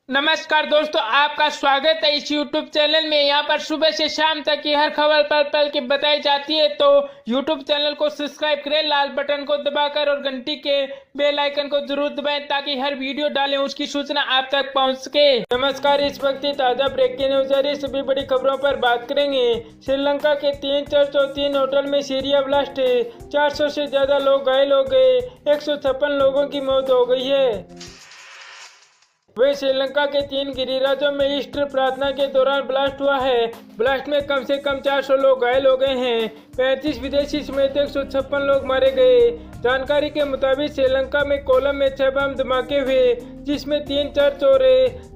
नमस्कार दोस्तों, आपका स्वागत है इस YouTube चैनल में। यहाँ पर सुबह से शाम तक की हर खबर पल पल की बताई जाती है, तो YouTube चैनल को सब्सक्राइब करें लाल बटन को दबाकर और घंटी के बेल आइकन को जरूर दबाएं ताकि हर वीडियो डालें उसकी सूचना आप तक पहुँच सके। नमस्कार, इस वक्त ताज़ा ब्रेकिंग न्यूज है। सभी बड़ी खबरों पर बात करेंगे। श्रीलंका के 3 चर्च और 3 होटल में सीरिया ब्लास्ट, 400 से ज्यादा लोग घायल हो गए, 156 लोगों की मौत हो गई है। वे श्रीलंका के 3 गिरिराजों में ईस्टर प्रार्थना के दौरान ब्लास्ट हुआ है। ब्लास्ट में कम से कम 400 लोग घायल हो गए हैं, 35 विदेशी समेत 156 लोग मारे गए। जानकारी के मुताबिक श्रीलंका में कोलम में 6 बम धमाके हुए, जिसमें 3 चर्च और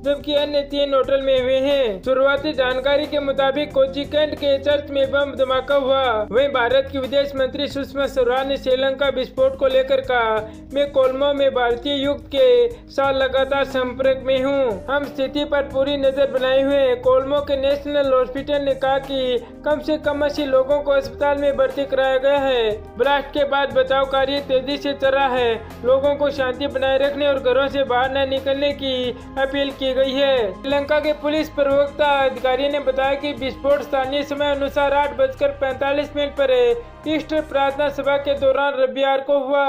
जबकि अन्य 3 होटल में हुए हैं। शुरुआती जानकारी के मुताबिक कोचिकेंट के चर्च में बम धमाका हुआ। वहीं भारत की विदेश मंत्री सुषमा स्वराज ने श्रीलंका विस्फोट को लेकर कहा, मैं कोलंबो में भारतीय युक्त के साथ लगातार संपर्क में हूँ। हम स्थिति पर पूरी नजर बनाए हुए हैं। कोलंबो के नेशनल हॉस्पिटल ने कहा कि कम से कम 80 लोगों को अस्पताल में भर्ती कराया गया है। ब्लास्ट के बाद बचाव कार्य तेजी से चल रहा है। लोगों को शांति बनाए रखने और घरों से बाहर न निकलने की अपील की गई है। श्रीलंका के पुलिस प्रवक्ता अधिकारी ने बताया कि विस्फोट स्थानीय समय अनुसार 8:45 पर ईस्टर प्रार्थना सभा के दौरान रविवार को हुआ।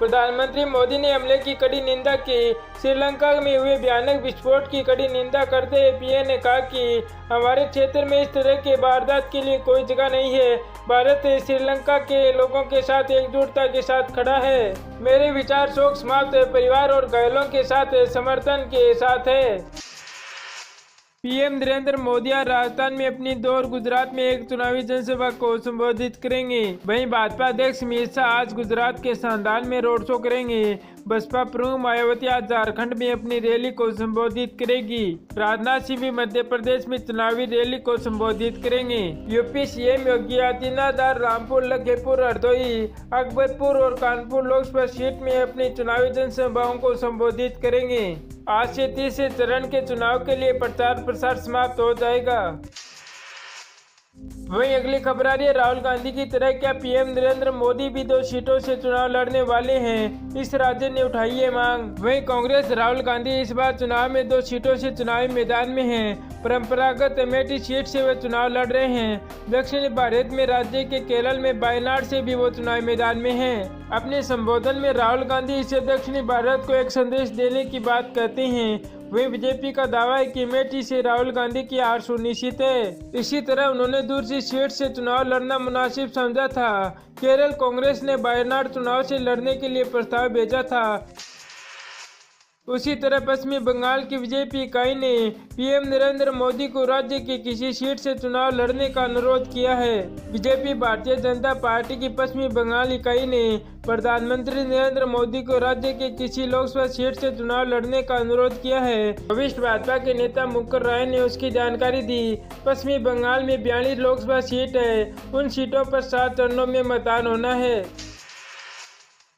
प्रधानमंत्री मोदी ने हमले की कड़ी निंदा की। श्रीलंका में हुए भयानक विस्फोट की कड़ी निंदा करते हुए पीएम ने कहा कि हमारे क्षेत्र में इस तरह के वारदात के लिए कोई जगह नहीं है। भारत श्रीलंका के लोगों के साथ एकजुटता के साथ खड़ा है। मेरे विचार शोक समाप्त परिवार और घायलों के साथ समर्थन के साथ है। पीएम नरेंद्र मोदी आज राजस्थान में अपनी 2 और गुजरात में एक चुनावी जनसभा को संबोधित करेंगे। वहीं भाजपा अध्यक्ष अमित शाह आज गुजरात के सांदाल में रोड शो करेंगे। बसपा प्रमुख मायावती आज झारखंड में अपनी रैली को संबोधित करेगी। राजनाथ सिंह भी मध्य प्रदेश में चुनावी रैली को संबोधित करेंगे। यूपी सीएम योगी आदित्यनाथ आज रामपुर, लखीमपुर, हरदोई, अकबरपुर और कानपुर लोकसभा सीट में अपनी चुनावी जनसभाओं को संबोधित करेंगे। आज से तीसरे चरण के चुनाव के लिए प्रचार प्रसार समाप्त हो जाएगा। वहीं अगली खबर आ रही है, राहुल गांधी की तरह क्या पीएम नरेंद्र मोदी भी 2 सीटों से चुनाव लड़ने वाले हैं? इस राज्य ने उठाई है मांग। वहीं कांग्रेस राहुल गांधी इस बार चुनाव में 2 सीटों से चुनावी मैदान में हैं। परंपरागत अमेठी सीट से वे चुनाव लड़ रहे हैं। दक्षिणी भारत में राज्य के केरल में वायनाड से भी वो चुनावी मैदान में हैं। अपने संबोधन में राहुल गांधी इसे दक्षिणी भारत को एक संदेश देने की बात कहते हैं। वहीं बीजेपी का दावा है कि अमेठी से राहुल गांधी की हार सुनिश्चित है। इसी तरह उन्होंने दूसरी सीट से चुनाव लड़ना मुनासिब समझा था। केरल कांग्रेस ने वायनाड चुनाव से लड़ने के लिए प्रस्ताव भेजा था। उसी तरह पश्चिमी बंगाल की बीजेपी इकाई ने पीएम नरेंद्र मोदी को राज्य की किसी सीट से चुनाव लड़ने का अनुरोध किया है। बीजेपी भारतीय जनता पार्टी की पश्चिमी बंगाल इकाई ने प्रधानमंत्री नरेंद्र मोदी को राज्य के किसी लोकसभा सीट से चुनाव लड़ने का अनुरोध किया है। वरिष्ठ भाजपा के नेता मुकुल राय ने उसकी जानकारी दी। पश्चिमी बंगाल में 42 लोकसभा सीट है। उन सीटों पर 7 चरणों में मतदान होना है।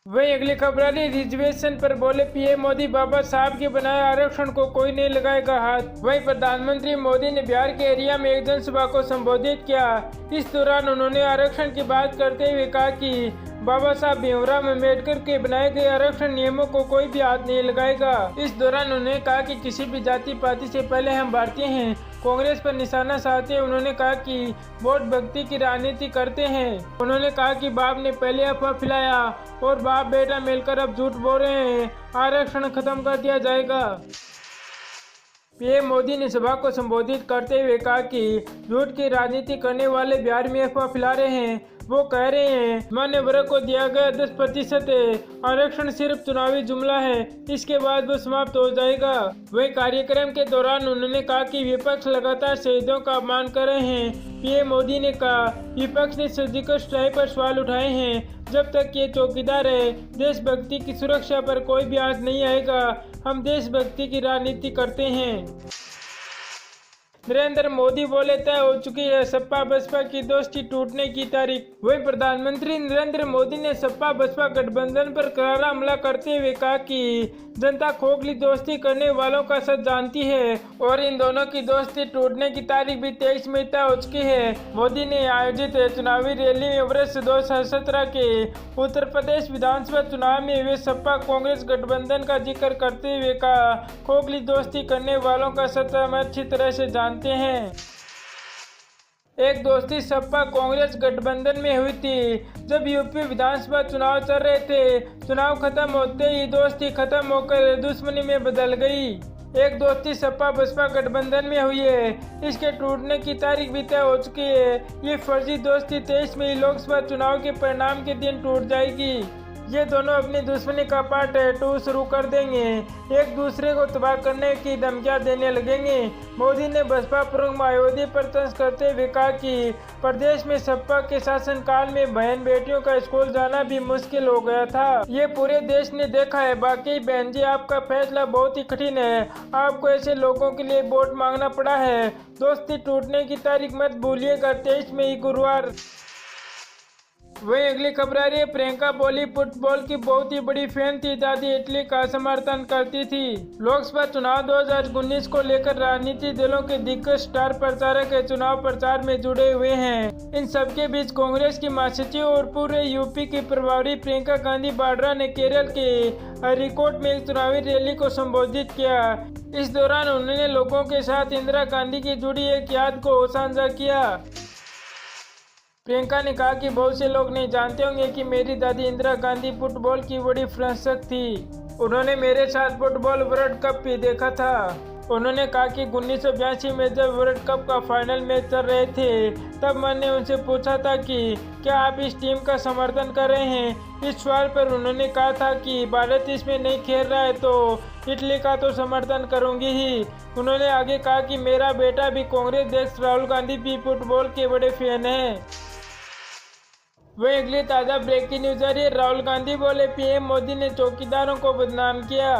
वहीं अगली खबर आई, रिजर्वेशन पर बोले पीएम मोदी, बाबा साहब के बनाए आरक्षण को कोई नहीं लगाएगा हाथ। वहीं प्रधानमंत्री मोदी ने बिहार के एरिया में एक जनसभा को संबोधित किया। इस दौरान उन्होंने आरक्षण की बात करते हुए कहा कि बाबा साहब भीमराव अम्बेडकर के बनाए गए आरक्षण नियमों को कोई भी हाथ नहीं लगाएगा। इस दौरान उन्होंने कहा कि किसी भी जाति पाति से पहले हम भारतीय हैं। कांग्रेस पर निशाना साधते उन्होंने कहा कि वोट भक्ति की राजनीति करते हैं। उन्होंने कहा कि बाप ने पहले अफवाह फैलाया और बाप बेटा मिलकर अब झूठ बोल रहे हैं। आरक्षण खत्म कर दिया जाएगा। पीएम मोदी ने सभा को संबोधित करते हुए कहा कि झूठ की राजनीति करने वाले बिहार में अफवाह फैला रहे हैं। वो कह रहे हैं मान्य वर्ग को दिया गया 10% आरक्षण सिर्फ चुनावी जुमला है, इसके बाद वो समाप्त हो जाएगा। वही कार्यक्रम के दौरान उन्होंने कहा कि विपक्ष लगातार शहीदों का अपमान कर रहे हैं। पीएम मोदी ने कहा विपक्ष ने सर्जिकल स्ट्राइक पर सवाल उठाए हैं। जब तक ये चौकीदार है, देशभक्ति की सुरक्षा पर कोई भी आंच नहीं आएगा। हम देशभक्ति की राजनीति करते हैं। नरेंद्र मोदी बोले तय हो चुकी है सपा बसपा की दोस्ती टूटने की तारीख। वहीं प्रधानमंत्री नरेंद्र मोदी ने सपा बसपा गठबंधन पर करारा हमला करते हुए कहा कि जनता खोखली दोस्ती करने वालों का सच जानती है और इन दोनों की दोस्ती टूटने की तारीख भी 23 मई तय हो चुकी है। मोदी ने आयोजित चुनावी रैली में वर्ष 2017 के उत्तर प्रदेश विधानसभा चुनाव में वे सपा कांग्रेस गठबंधन का जिक्र करते हुए कहा, खोखली दोस्ती करने वालों का सच हम अच्छी तरह से जानते हैं। एक दोस्ती सपा कांग्रेस गठबंधन में हुई थी जब यूपी विधानसभा चुनाव चल रहे थे। चुनाव खत्म होते ही दोस्ती खत्म होकर दुश्मनी में बदल गई। एक दोस्ती सपा बसपा गठबंधन में हुई है, इसके टूटने की तारीख भी तय हो चुकी है। ये फर्जी दोस्ती 23 मई लोकसभा चुनाव के परिणाम के दिन टूट जाएगी। ये दोनों अपनी दुश्मनी का पार्ट 2 शुरू कर देंगे, एक दूसरे को तबाह करने की धमकियां देने लगेंगे। मोदी ने बसपा प्रमुख मायावती पर तंज करते हुए कहा कि प्रदेश में सपा के शासनकाल में बहन बेटियों का स्कूल जाना भी मुश्किल हो गया था। ये पूरे देश ने देखा है। बाकी बहन जी, आपका फैसला बहुत ही कठिन है। आपको ऐसे लोगों के लिए वोट मांगना पड़ा है। दोस्ती टूटने की तारीख मत भूलिएगा, 23 मई गुरुवार। वहीं अगली खबर आ रही है, प्रियंका बोली फुटबॉल की बहुत ही बड़ी फैन थी, दादी इटली का समर्थन करती थी। लोकसभा चुनाव 2019 को लेकर राजनीतिक दलों के दिग्गज स्टार प्रचारक चुनाव प्रचार में जुड़े हुए हैं। इन सबके बीच कांग्रेस की महासचिव और पूरे यूपी की प्रभारी प्रियंका गांधी वाड्रा ने केरल के हरिकोट में एक चुनावी रैली को संबोधित किया। इस दौरान उन्होंने लोगों के साथ इंदिरा गांधी की जुड़ी एक याद को साझा किया। प्रियंका ने कहा कि बहुत से लोग नहीं जानते होंगे कि मेरी दादी इंदिरा गांधी फुटबॉल की बड़ी प्रशंसक थी। उन्होंने मेरे साथ फुटबॉल वर्ल्ड कप भी देखा था। उन्होंने कहा कि 1982 में जब वर्ल्ड कप का फाइनल मैच चल रहे थे तब मैंने उनसे पूछा था कि क्या आप इस टीम का समर्थन कर रहे हैं। इस सवाल पर उन्होंने कहा था कि भारत इसमें नहीं खेल रहा है तो इटली का तो समर्थन करूंगी ही। उन्होंने आगे कहा कि मेरा बेटा भी कांग्रेस अध्यक्ष राहुल गांधी भी फुटबॉल के बड़े फैन हैं। वहीं अगली ताज़ा ब्रेकिंग न्यूज आ रही है, राहुल गांधी बोले पीएम मोदी ने चौकीदारों को बदनाम किया।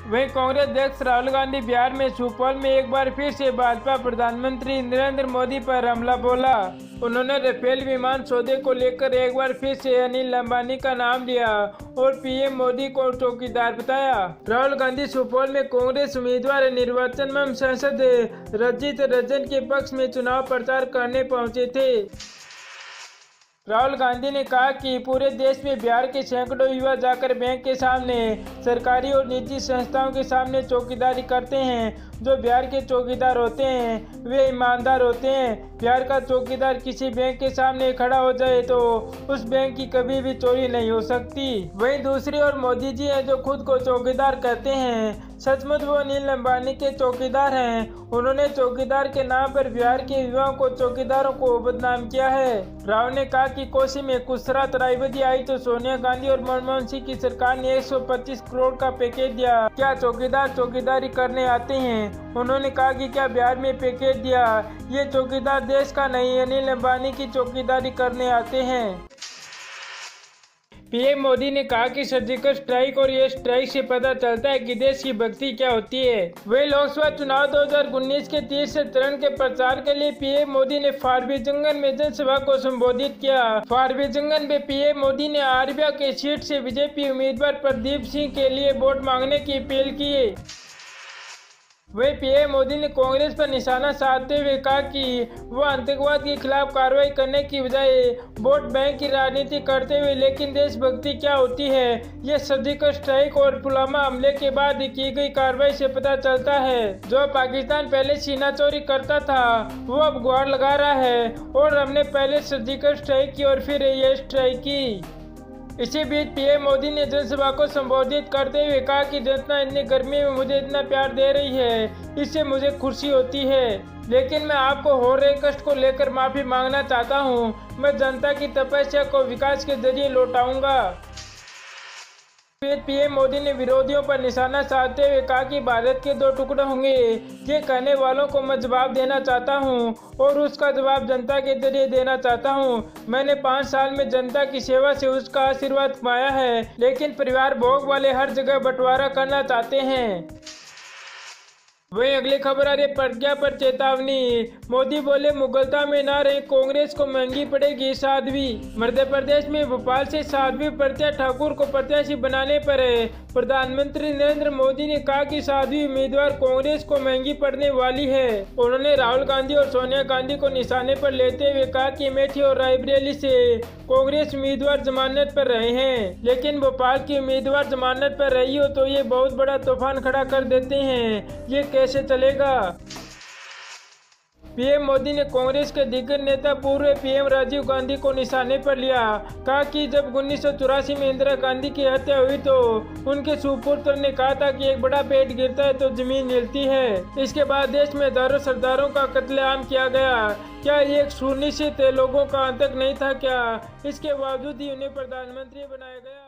वहीं कांग्रेस अध्यक्ष राहुल गांधी बिहार में सुपौल में एक बार फिर से भाजपा प्रधानमंत्री नरेंद्र मोदी पर हमला बोला। उन्होंने राफेल विमान सौदे को लेकर एक बार फिर से अनिल अंबानी का नाम लिया और पीएम मोदी को चौकीदार बताया। राहुल गांधी सुपौल में कांग्रेस उम्मीदवार निर्वाचन में सांसद रंजीत रंजन के पक्ष में चुनाव प्रचार करने पहुंचे थे। राहुल गांधी ने कहा कि पूरे देश में बिहार के सैकड़ों युवा जाकर बैंक के सामने, सरकारी और निजी संस्थाओं के सामने चौकीदारी करते हैं। जो बिहार के चौकीदार होते हैं वे ईमानदार होते हैं। बिहार का चौकीदार किसी बैंक के सामने खड़ा हो जाए तो उस बैंक की कभी भी चोरी नहीं हो सकती। वहीं दूसरी ओर मोदी जी हैं जो खुद को चौकीदार कहते हैं। सचमुच वो अनिल अंबानी के चौकीदार हैं। उन्होंने चौकीदार के नाम पर बिहार के युवाओं को चौकीदारों को बदनाम किया है। राव ने कहा कि कोसी में कुछ रात रायबदी आई तो सोनिया गांधी और मनमोहन सिंह की सरकार ने 125 करोड़ का पैकेज दिया। क्या चौकीदार चौकीदारी करने आते हैं? उन्होंने कहा कि क्या बिहार में पैकेज दिया? ये चौकीदार देश का नहीं, अनिल अंबानी की चौकीदारी करने आते हैं। पीएम मोदी ने कहा कि सर्जिकल स्ट्राइक और एयर स्ट्राइक से पता चलता है कि देश की भक्ति क्या होती है। वही लोकसभा चुनाव 2019 के तीसरे चरण के प्रचार के लिए पीएम मोदी ने फारबिसगंज में जनसभा को संबोधित किया। फारबिसगंज में पीएम मोदी ने आरबिया के सीट से बीजेपी उम्मीदवार प्रदीप सिंह के लिए वोट मांगने की अपील की। वही पीएम मोदी ने कांग्रेस पर निशाना साधते हुए कहा कि वो आतंकवाद के खिलाफ कार्रवाई करने की बजाय वोट बैंक की राजनीति करते हुए, लेकिन देशभक्ति क्या होती है ये सर्जिकल स्ट्राइक और पुलवामा हमले के बाद की गई कार्रवाई से पता चलता है। जो पाकिस्तान पहले सीना चोरी करता था वो अब गुहार लगा रहा है और हमने पहले सर्जिकल स्ट्राइक की और फिर एयर स्ट्राइक की। इसी बीच पीएम मोदी ने जनसभा को संबोधित करते हुए कहा कि जनता इतनी गर्मी में मुझे इतना प्यार दे रही है, इससे मुझे खुशी होती है। लेकिन मैं आपको हो रहे कष्ट को लेकर माफी मांगना चाहता हूँ। मैं जनता की तपस्या को विकास के जरिए लौटाऊंगा। फिर पीएम मोदी ने विरोधियों पर निशाना साधते हुए कहा कि भारत के 2 टुकड़े होंगे। ये कहने वालों को मैं जवाब देना चाहता हूं और उसका जवाब जनता के जरिए देना चाहता हूं। मैंने 5 साल में जनता की सेवा से उसका आशीर्वाद पाया है, लेकिन परिवार भोग वाले हर जगह बंटवारा करना चाहते हैं। वहीं अगली खबर आ रही प्रज्ञा पर चेतावनी। मोदी बोले मुगलता में ना रहे, कांग्रेस को महंगी पड़ेगी साध्वी। मध्य प्रदेश में भोपाल से साध्वी प्रज्ञा ठाकुर को प्रत्याशी बनाने पर प्रधानमंत्री नरेंद्र मोदी ने कहा कि साध्वी उम्मीदवार कांग्रेस को महंगी पड़ने वाली है। उन्होंने राहुल गांधी और सोनिया गांधी को निशाने पर लेते हुए कहा कि अमेठी और रायबरेली से कांग्रेस उम्मीदवार जमानत पर रहे हैं, लेकिन भोपाल की उम्मीदवार जमानत पर रही हो तो ये बहुत बड़ा तूफान खड़ा कर देते हैं। ये कैसे चलेगा। पीएम मोदी ने कांग्रेस के दिग्गज नेता पूर्व पीएम राजीव गांधी को निशाने पर लिया। कहा कि जब 1984 में इंदिरा गांधी की हत्या हुई तो उनके सुपुत्र ने कहा था कि एक बड़ा पेड़ गिरता है तो जमीन हिलती है। इसके बाद देश में हजारों सरदारों का कत्लेआम किया गया। क्या ये एक सुनिश्चित लोगों का आतंक नहीं था क्या? इसके बावजूद ही उन्हें प्रधानमंत्री बनाया गया।